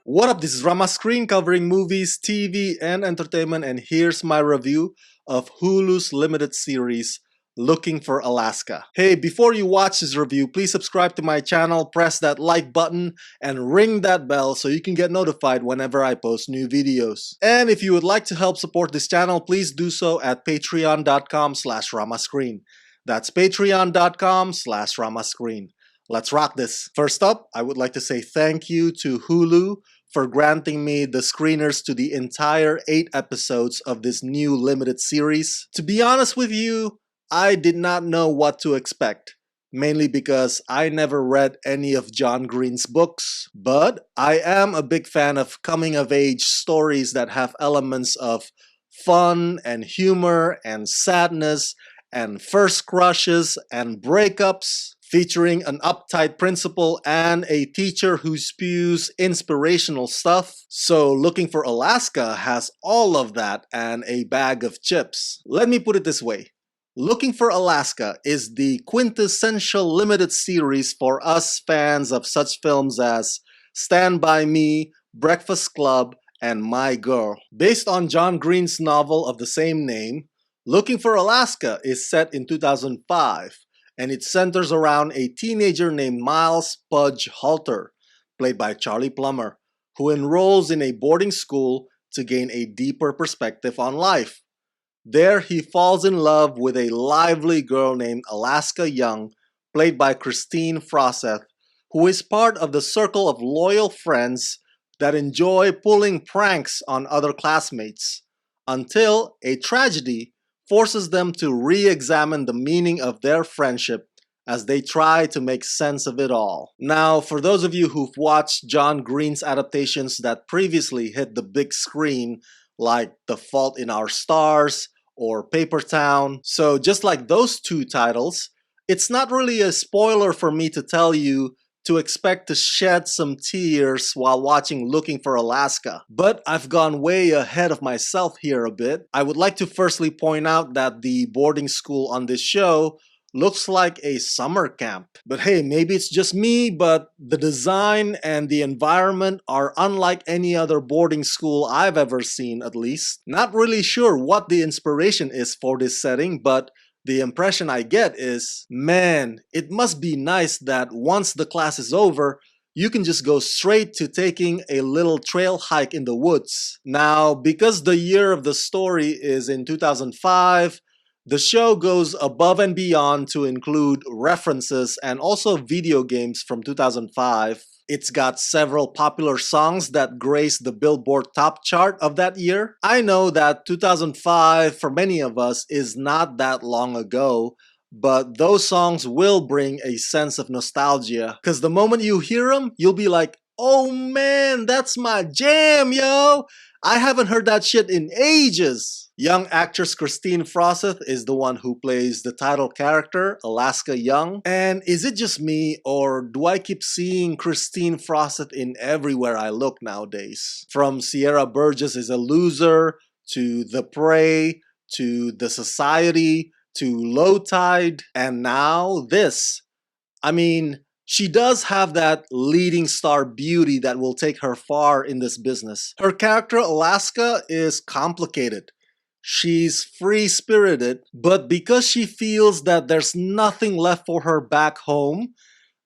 What up, this is Rama Screen covering movies, TV, and entertainment, and here's my review of Hulu's limited series, Looking for Alaska. Hey, before you watch this review, please subscribe to my channel, press that like button, and ring that bell so you can get notified whenever I post new videos. And if you would like to help support this channel, please do so at patreon.com/ramascreen. That's patreon.com/ramascreen. Let's rock this. First up, I would like to say thank you to Hulu for granting me the screeners to the entire 8 episodes of this new limited series. To be honest with you, I did not know what to expect, mainly because I never read any of John Green's books, but I am a big fan of coming-of-age stories that have elements of fun and humor and sadness and first crushes and breakups, featuring an uptight principal and a teacher who spews inspirational stuff. So Looking for Alaska has all of that and a bag of chips. Let me put it this way. Looking for Alaska is the quintessential limited series for us fans of such films as Stand By Me, Breakfast Club, and My Girl. Based on John Green's novel of the same name, Looking for Alaska is set in 2005, and it centers around a teenager named Miles Pudge Halter, played by Charlie Plummer, who enrolls in a boarding school to gain a deeper perspective on life. There, he falls in love with a lively girl named Alaska Young, played by Kristine Froseth, who is part of the circle of loyal friends that enjoy pulling pranks on other classmates, until a tragedy forces them to re-examine the meaning of their friendship as they try to make sense of it all. Now, for those of you who've watched John Green's adaptations that previously hit the big screen, like The Fault in Our Stars or Paper Town, so just like those two titles, it's not really a spoiler for me to tell you to expect to shed some tears while watching Looking for Alaska. But I've gone way ahead of myself here a bit. I would like to firstly point out that the boarding school on this show looks like a summer camp. But hey, maybe it's just me, but the design and the environment are unlike any other boarding school I've ever seen, at least. Not really sure what the inspiration is for this setting, but the impression I get is, man, it must be nice that once the class is over, you can just go straight to taking a little trail hike in the woods. Now, because the year of the story is in 2005, the show goes above and beyond to include references and also video games from 2005. It's got several popular songs that graced the Billboard Top chart of that year. I know that 2005 for many of us is not that long ago, but those songs will bring a sense of nostalgia. Because the moment you hear them, you'll be like, oh man, that's my jam, yo! I haven't heard that shit in ages! Young actress Kristine Froseth is the one who plays the title character, Alaska Young. And is it just me, or do I keep seeing Kristine Froseth in everywhere I look nowadays? From Sierra Burgess is a Loser, to The Prey, to The Society, to Low Tide, and now this. I mean, she does have that leading star beauty that will take her far in this business. Her character, Alaska, is complicated. She's free-spirited, but because she feels that there's nothing left for her back home,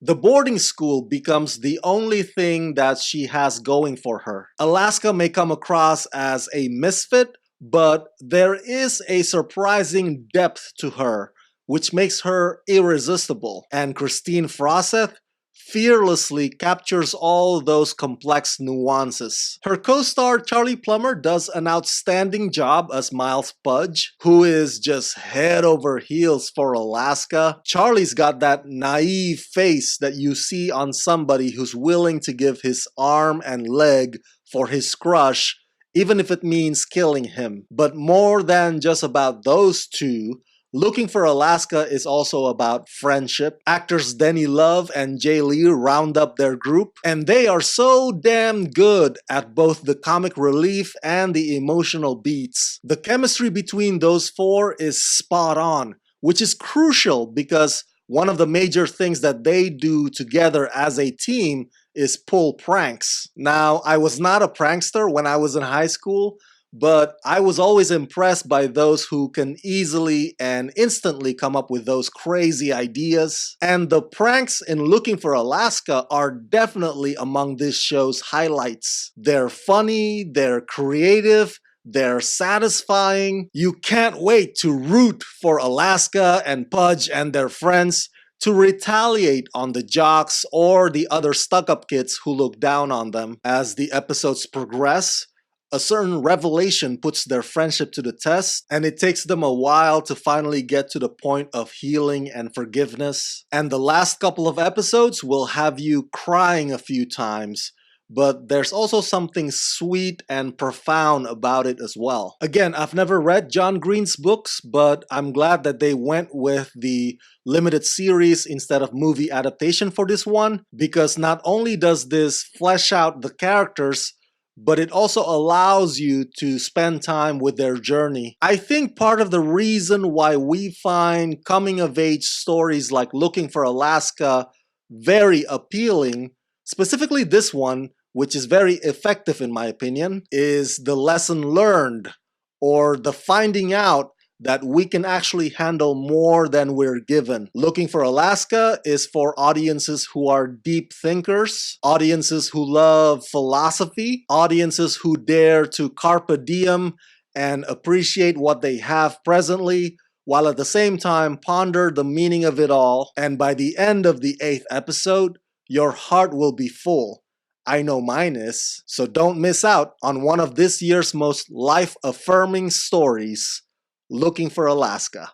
the boarding school becomes the only thing that she has going for her. Alaska may come across as a misfit, but there is a surprising depth to her, which makes her irresistible. And Kristine Froseth fearlessly captures all those complex nuances. Her co-star Charlie Plummer does an outstanding job as Miles Pudge, who is just head over heels for Alaska. Charlie's got that naive face that you see on somebody who's willing to give his arm and leg for his crush, even if it means killing him. But more than just about those two, Looking for Alaska is also about friendship. Actors Denny Love and Jay Lee round up their group, and they are so damn good at both the comic relief and the emotional beats. The chemistry between those four is spot on, which is crucial because one of the major things that they do together as a team is pull pranks. Now, I was not a prankster when I was in high school, but I was always impressed by those who can easily and instantly come up with those crazy ideas. And the pranks in Looking for Alaska are definitely among this show's highlights. They're funny, they're creative, they're satisfying. You can't wait to root for Alaska and Pudge and their friends to retaliate on the jocks or the other stuck-up kids who look down on them. As the episodes progress, a certain revelation puts their friendship to the test, and it takes them a while to finally get to the point of healing and forgiveness. And the last couple of episodes will have you crying a few times, but there's also something sweet and profound about it as well. Again, I've never read John Green's books, but I'm glad that they went with the limited series instead of movie adaptation for this one, because not only does this flesh out the characters, but it also allows you to spend time with their journey. I think part of the reason why we find coming-of-age stories like Looking for Alaska very appealing, specifically this one, which is very effective in my opinion, is the lesson learned, or the finding out that we can actually handle more than we're given. Looking for Alaska is for audiences who are deep thinkers, audiences who love philosophy, audiences who dare to carpe diem and appreciate what they have presently, while at the same time ponder the meaning of it all. And by the end of the 8th episode, your heart will be full. I know mine is. So don't miss out on one of this year's most life-affirming stories, Looking for Alaska.